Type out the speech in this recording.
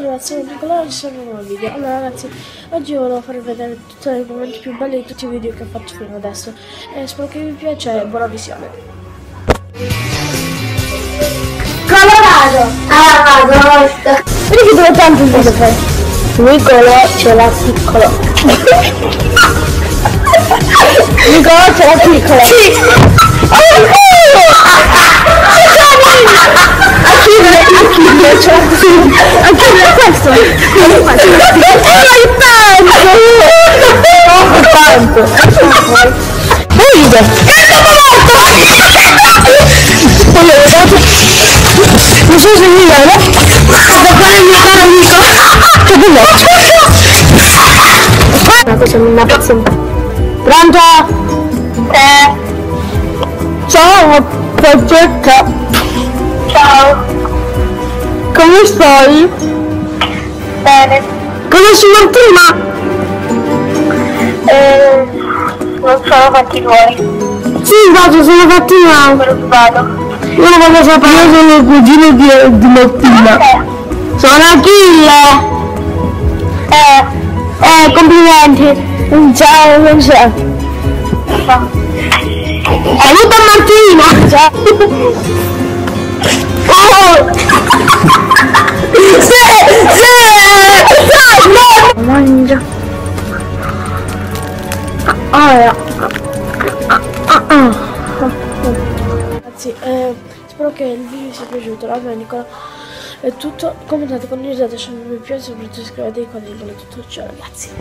ragazzi, sono Nicolò e sono un nuovo video. Allora ragazzi, oggi volevo farvi vedere tutti i momenti più belli di tutti i video che ho fatto fino adesso. E spero che vi piaccia e buona visione. Colorado! Ah, guarda! Vedi che dove tanto il video fai? Nicolò ce l'ha piccolo. Nicolò ce l'ha piccola. Sì! Anche questo tanto non so se mi viene da fare il mio caro amico che Una cosa mi impazzisce. pronto? Ciao Francesca, Ciao! come stai? Bene. Conosci Martina? Non sono fatti tuoi. Sì, vado, sono Martina. Preoccupato. Io non voglio sapere, io sono il cugino di Martina. Sono Achille. Complimenti. Ciao, non c'è. Saluta Martina. Ciao. Mangia. Ragazzi, spero che il video vi sia piaciuto. Allora, Nicola, è tutto. Commentate, condividete, lasciate un mi piace, soprattutto iscrivetevi con il tutto. Ciao ragazzi.